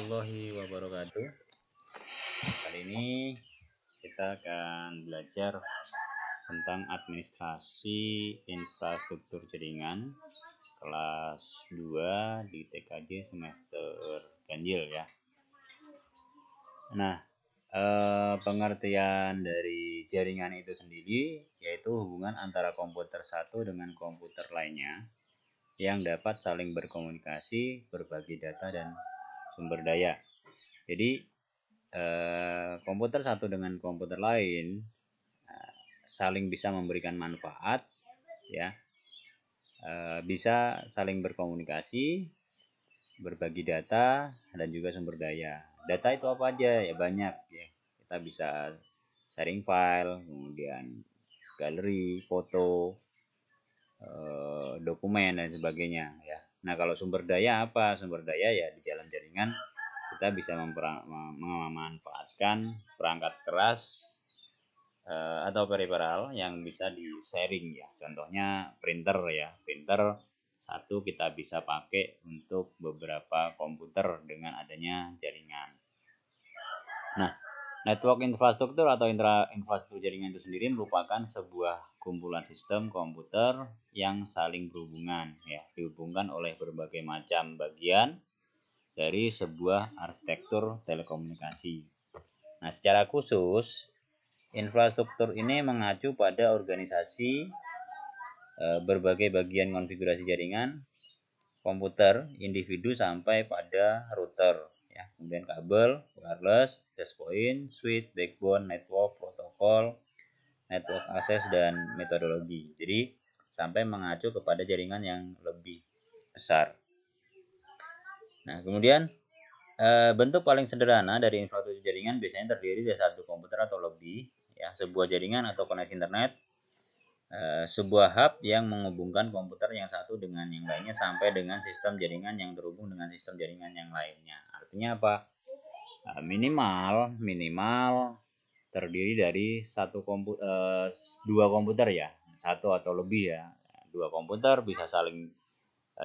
warahmatullahi wabarakatuh. Kali ini kita akan belajar tentang administrasi infrastruktur jaringan kelas 2 di TKJ semester ganjil ya. Nah, pengertian dari jaringan itu sendiri yaitu hubungan antara komputer satu dengan komputer lainnya yang dapat saling berkomunikasi, berbagi data dan sumber daya. Jadi komputer satu dengan komputer lain saling bisa memberikan manfaat, ya, bisa saling berkomunikasi, berbagi data dan juga sumber daya. Data itu apa aja? Ya banyak ya. Kita bisa sharing file, kemudian galeri, foto, dokumen dan sebagainya ya. Nah, kalau sumber daya apa? Sumber daya ya di dalam jaringan kita bisa memanfaatkan perangkat keras atau peripheral yang bisa di sharing ya. Contohnya printer ya. Printer satu kita bisa pakai untuk beberapa komputer dengan adanya jaringan. Nah, network infrastruktur atau infrastruktur jaringan itu sendiri merupakan sebuah kumpulan sistem komputer yang saling berhubungan ya, dihubungkan oleh berbagai macam bagian dari sebuah arsitektur telekomunikasi. Nah, secara khusus infrastruktur ini mengacu pada organisasi berbagai bagian konfigurasi jaringan komputer, individu sampai pada router ya. Kemudian kabel, wireless, access point, switch, backbone, network, protokol, network access dan metodologi. Jadi sampai mengacu kepada jaringan yang lebih besar. Nah, kemudian bentuk paling sederhana dari infrastruktur jaringan biasanya terdiri dari satu komputer atau lebih, ya, sebuah jaringan atau koneksi internet, sebuah hub yang menghubungkan komputer yang satu dengan yang lainnya sampai dengan sistem jaringan yang terhubung dengan sistem jaringan yang lainnya. Artinya apa? Minimal terdiri dari dua komputer ya, satu atau lebih ya. Dua komputer bisa saling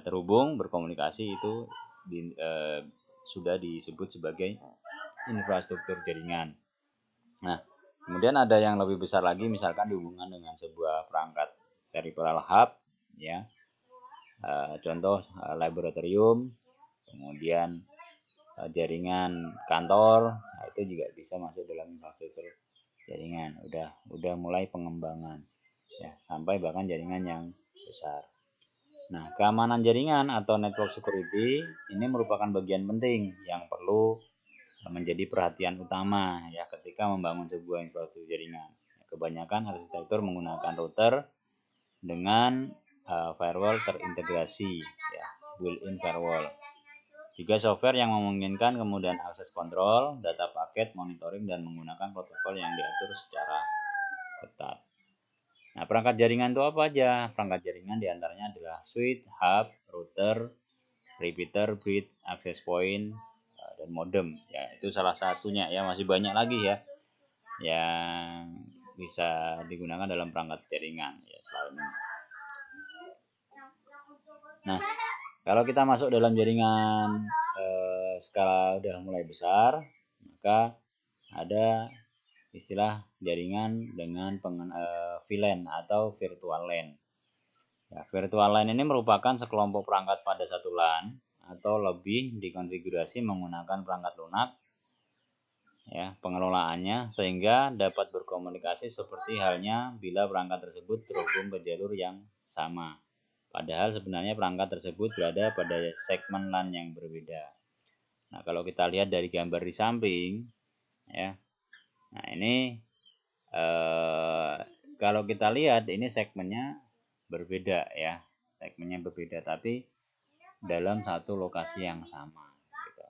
terhubung, berkomunikasi, itu sudah disebut sebagai infrastruktur jaringan. Nah, kemudian ada yang lebih besar lagi, misalkan dihubungkan dengan sebuah perangkat peripheral hub, ya. Contoh laboratorium, kemudian jaringan kantor, nah, itu juga bisa masuk dalam infrastruktur jaringan. Udah mulai pengembangan, ya, sampai bahkan jaringan yang besar. Nah, keamanan jaringan atau network security ini merupakan bagian penting yang perlu menjadi perhatian utama ya ketika membangun sebuah infrastruktur jaringan. Kebanyakan arsitektur menggunakan router dengan firewall terintegrasi ya, built-in firewall. Juga software yang memungkinkan kemudian akses kontrol, data paket, monitoring dan menggunakan protokol yang diatur secara ketat. Nah, perangkat jaringan itu apa aja? Perangkat jaringan diantaranya adalah switch, hub, router, repeater, bridge, access point, dan modem. Ya, itu salah satunya ya, masih banyak lagi ya yang bisa digunakan dalam perangkat jaringan ya selain ini. Nah, kalau kita masuk dalam jaringan skala udah mulai besar, maka ada istilah jaringan dengan VLAN atau virtual LAN. Ya, virtual LAN ini merupakan sekelompok perangkat pada satu LAN atau lebih dikonfigurasi menggunakan perangkat lunak ya, pengelolaannya sehingga dapat berkomunikasi seperti halnya bila perangkat tersebut terhubung ke jalur yang sama. Padahal sebenarnya perangkat tersebut berada pada segmen LAN yang berbeda. Nah, kalau kita lihat dari gambar di samping ya. Nah, ini kalau kita lihat ini segmennya berbeda ya. Segmennya berbeda tapi dalam satu lokasi yang sama gitu.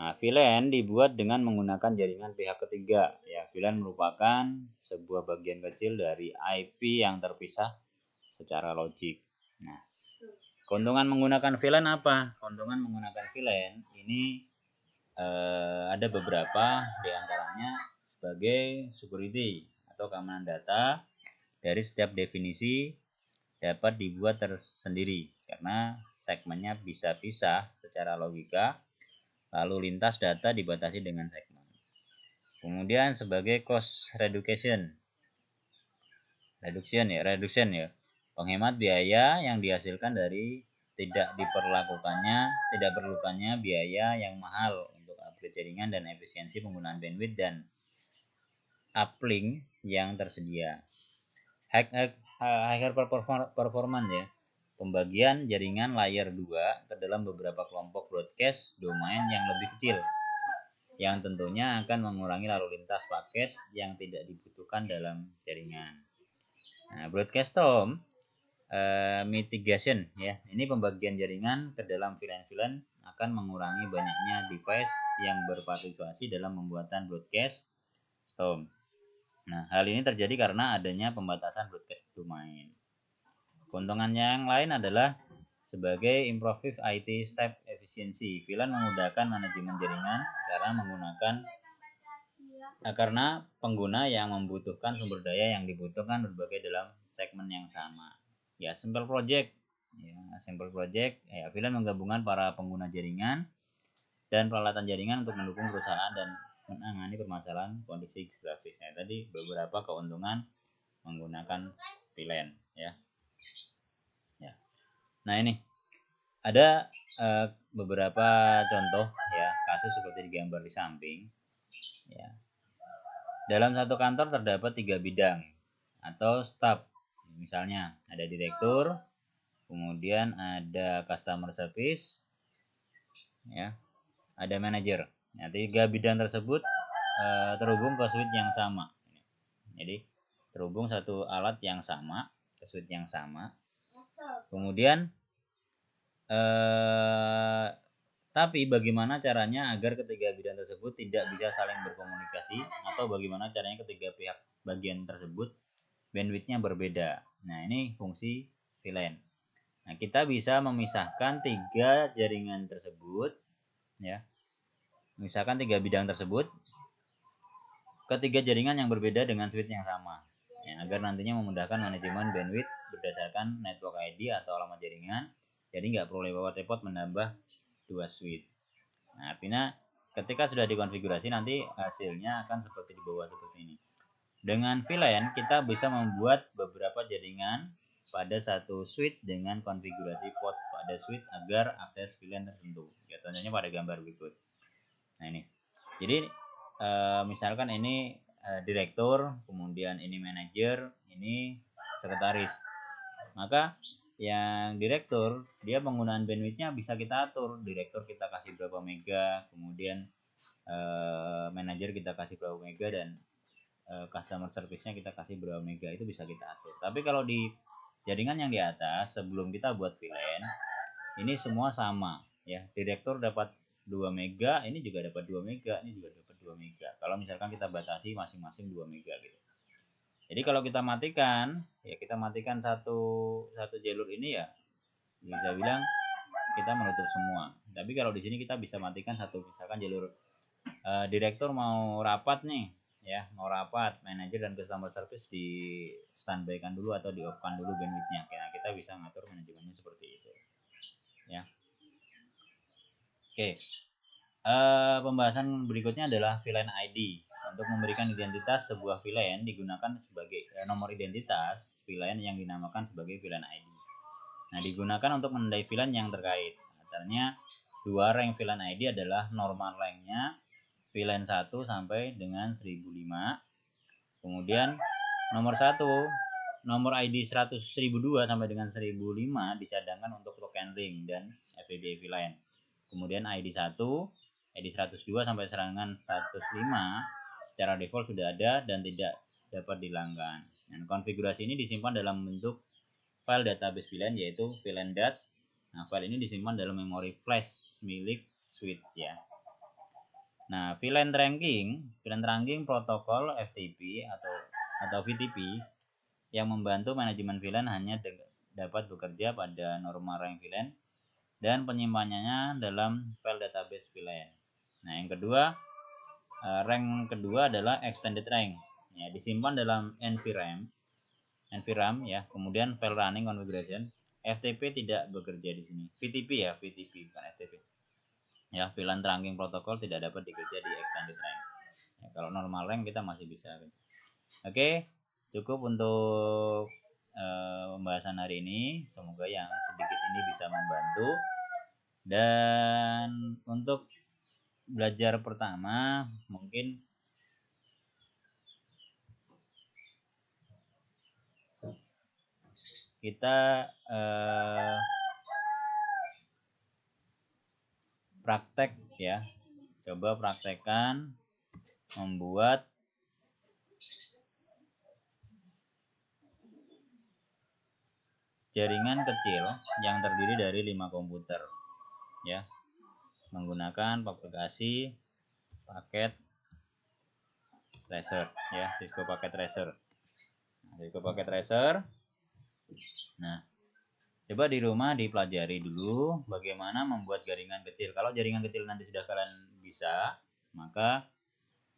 Nah, VLAN dibuat dengan menggunakan jaringan pihak ketiga ya. VLAN merupakan sebuah bagian kecil dari IP yang terpisah secara logik. Nah, keuntungan menggunakan VLAN apa? Keuntungan menggunakan VLAN ini ada beberapa, diantaranya sebagai security atau keamanan data dari setiap definisi dapat dibuat tersendiri karena segmennya bisa pisah secara logika Lalu lintas data dibatasi dengan segmen. Kemudian sebagai cost reduction ya. Penghemat biaya yang dihasilkan dari tidak perlukannya biaya yang mahal untuk upgrade jaringan dan efisiensi penggunaan bandwidth dan uplink yang tersedia. Higher performance ya. Pembagian jaringan layer 2 ke dalam beberapa kelompok broadcast domain yang lebih kecil, yang tentunya akan mengurangi lalu lintas paket yang tidak dibutuhkan dalam jaringan. Nah, broadcast home mitigation ya. Ini pembagian jaringan ke dalam VLAN akan mengurangi banyaknya device yang berpartisipasi dalam pembuatan broadcast home. Nah, hal ini terjadi karena adanya pembatasan broadcast domain. Keuntungan yang lain adalah sebagai improved IT step efficiency. VLAN memudahkan manajemen jaringan karena pengguna yang membutuhkan sumber daya yang dibutuhkan berbagai dalam segmen yang sama. Ya, simple project. VLAN menggabungkan para pengguna jaringan dan peralatan jaringan untuk mendukung perusahaan dan menangani permasalahan kondisi grafisnya. Tadi beberapa keuntungan menggunakan VLAN ya. Nah, ini ada beberapa contoh ya kasus seperti digambar di samping ya. Dalam satu kantor terdapat 3 bidang atau staf. Misalnya ada direktur, kemudian ada customer service ya, ada manajer. Nah, 3 bidang tersebut terhubung ke switch yang sama. Jadi terhubung satu alat yang sama ke switch yang sama. Kemudian tapi bagaimana caranya agar ketiga bidang tersebut tidak bisa saling berkomunikasi, atau bagaimana caranya ketiga pihak bagian tersebut bandwidthnya berbeda. Nah, ini fungsi VLAN. Nah, kita bisa memisahkan 3 jaringan tersebut ya. Misalkan 3 bidang tersebut ketiga jaringan yang berbeda dengan switch yang sama. Ya, agar nantinya memudahkan manajemen bandwidth berdasarkan network ID atau alamat jaringan. Jadi nggak perlu repot-repot menambah 2 switch. Nah, artinya ketika sudah dikonfigurasi nanti hasilnya akan seperti di bawah seperti ini. Dengan VLAN kita bisa membuat beberapa jaringan pada satu switch dengan konfigurasi port pada switch agar akses VLAN tertentu. Ya, contohnya pada gambar berikut. Nah, ini. Jadi misalkan ini direktur, kemudian ini manajer, ini sekretaris. Maka yang direktur dia penggunaan bandwidthnya bisa kita atur. Direktur kita kasih berapa mega, kemudian manajer kita kasih berapa mega, dan customer service-nya kita kasih berapa mega, itu bisa kita atur. Tapi kalau di jaringan yang di atas sebelum kita buat VLAN ini semua sama ya. Direktur dapat 2 mega, ini juga dapat 2 mega, ini juga dapat 2 mega. Kalau misalkan kita batasi masing-masing 2 mega gitu. Jadi kalau kita matikan, ya kita matikan satu jalur ini ya bisa bilang kita menutup semua. Tapi kalau di sini kita bisa matikan satu, misalkan jalur direktur mau rapat nih, ya mau rapat, manajer dan customer service di standby kan dulu atau di off kan dulu bandwidthnya. Nah, kita bisa ngatur manajemennya seperti itu. Ya. Oke. Pembahasan berikutnya adalah VLAN ID. Untuk memberikan identitas sebuah VLAN digunakan sebagai nomor identitas VLAN yang dinamakan sebagai VLAN ID. Nah, digunakan untuk menandai VLAN yang terkait. Antaranya 2 rank VLAN ID adalah normal ranknya VLAN 1 sampai dengan 1005. Kemudian nomor 1, nomor ID 1002 sampai dengan 1005 dicadangkan untuk token ring dan FPGA VLAN. Kemudian ID 1, ID 102 sampai serangan 105 secara default sudah ada dan tidak dapat dihilangkan. Dan konfigurasi ini disimpan dalam bentuk file database VLAN yaitu VLAN.dat. Nah, file ini disimpan dalam memori flash milik switch ya. Nah, VLAN tracking protokol FTP atau VTP yang membantu manajemen VLAN hanya dapat bekerja pada normal rank VLAN dan penyimpanannya dalam file database VLAN. Nah, yang kedua, rank kedua adalah extended rank. Ya, disimpan dalam NVRAM ya. Kemudian file running configuration. FTP tidak bekerja di sini. VTP ya, VTP bukan FTP. Ya, VLAN trunking protokol tidak dapat dikerja di extended rank. Ya, kalau normal rank kita masih bisa. Oke, cukup untuk pembahasan hari ini. Semoga yang sedikit ini bisa membantu. Dan untuk belajar pertama mungkin kita praktek ya, coba praktekkan membuat jaringan kecil yang terdiri dari 5 komputer ya, menggunakan aplikasi paket tracer ya, Cisco Packet Tracer. Cisco Packet Tracer. Nah, coba di rumah dipelajari dulu bagaimana membuat jaringan kecil. Kalau jaringan kecil nanti sudah kalian bisa, maka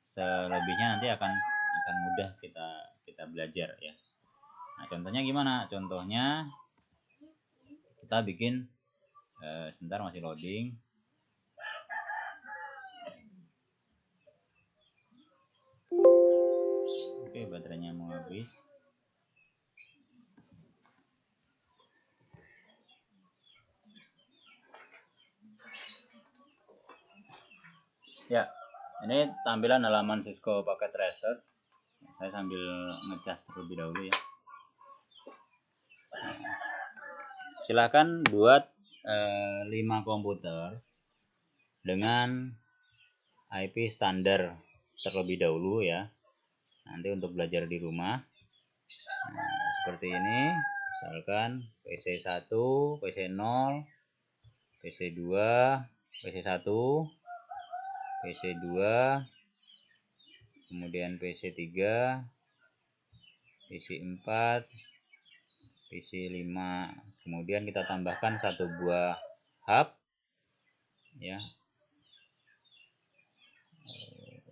selebihnya nanti akan mudah kita belajar ya. Nah, contohnya gimana? Contohnya kita bikin sebentar masih loading. Oke, baterainya mau habis. Ya, ini tampilan halaman Cisco Packet Tracer. Saya sambil ngecas terlebih dahulu ya. Silahkan buat 5 komputer dengan IP standar terlebih dahulu ya. Nanti untuk belajar di rumah. Nah, seperti ini. Misalkan PC1, PC0, PC2, PC1, PC2, kemudian PC3, PC4, PC5. Kemudian kita tambahkan satu buah hub ya.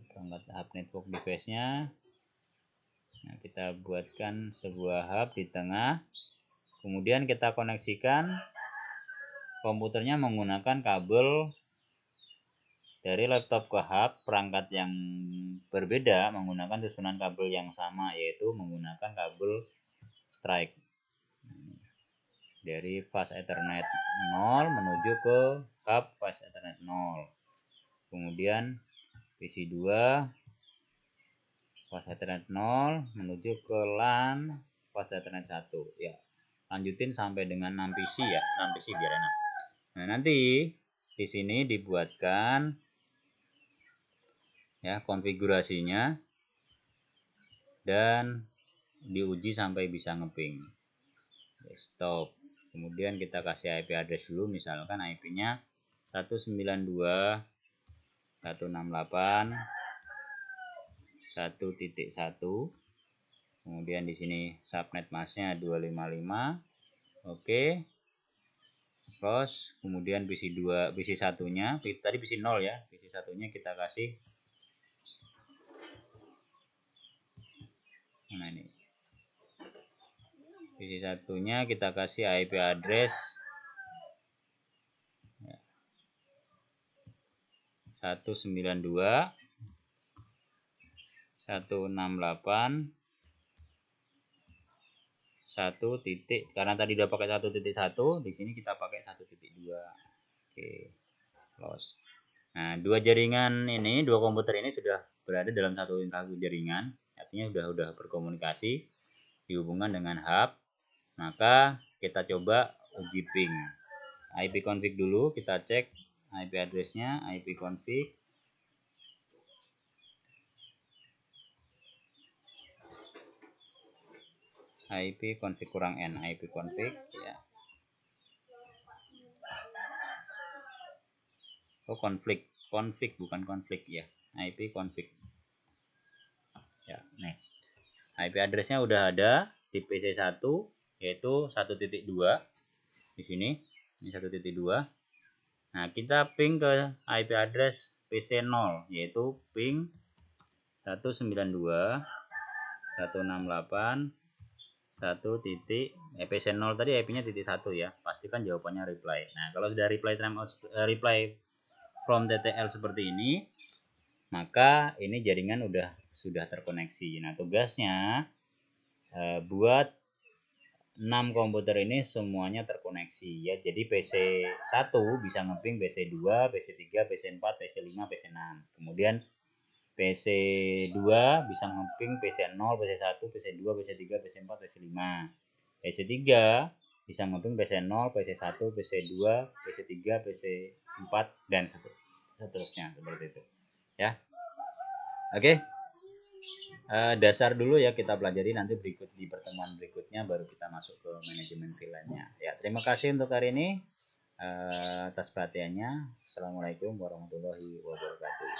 Perangkat hub network device-nya. Nah, kita buatkan sebuah hub di tengah. Kemudian kita koneksikan komputernya menggunakan kabel dari laptop ke hub, perangkat yang berbeda menggunakan susunan kabel yang sama, yaitu menggunakan kabel strike. Dari fast Ethernet 0 menuju ke hub fast Ethernet 0. Kemudian PC2 fast Ethernet 0 menuju ke LAN fast Ethernet 1 ya. Lanjutin sampai dengan 6 PC ya, 6 PC biar enak. Nah, nanti di sini dibuatkan ya konfigurasinya dan diuji sampai bisa ngeping. Stop. Kemudian kita kasih IP address dulu, misalkan IP-nya 192.168.1.1. Kemudian di sini subnet masknya 255. Oke. Terus kemudian PC2, PC1-nya, tadi PC 0 ya. PC1-nya kita kasih nah ini. PC1-nya kita kasih IP address 192.168.1 titik, karena tadi udah pakai 1.1, di sini kita pakai 1.2. Oke, close. Nah, dua jaringan ini, dua komputer ini sudah berada dalam satu jaringan, artinya sudah berkomunikasi dihubungkan dengan hub. Maka kita coba uji ping. IP config dulu, kita cek IP address-nya, IP config. IP config kurang N, IP config ya. Oh, konflik bukan konflik ya. IP config. Ya, nih. IP address-nya udah ada di PC1 yaitu 1.2 di sini. Ini 1.2. Nah, kita ping ke IP address PC0 yaitu ping 192.168.1 PC0 tadi IP-nya titik 1 ya. Pastikan jawabannya reply. Nah, kalau sudah reply from TTL seperti ini, maka ini jaringan sudah terkoneksi. Nah, tugasnya buat 6 komputer ini semuanya terkoneksi ya. Jadi PC1 bisa ngeping PC2, PC3, PC4, PC5, PC6. Kemudian PC2 bisa ngeping PC0, PC1, PC2, PC3, PC4, PC5. PC3 bisa ngeping PC0, PC1, PC2, PC3, PC4 dan seterusnya seperti itu. Ya. Oke. Dasar dulu ya kita pelajari, nanti di pertemuan berikutnya baru kita masuk ke manajemen VLAN-nya. Ya, terima kasih untuk hari ini atas perhatiannya. Assalamualaikum warahmatullahi wabarakatuh.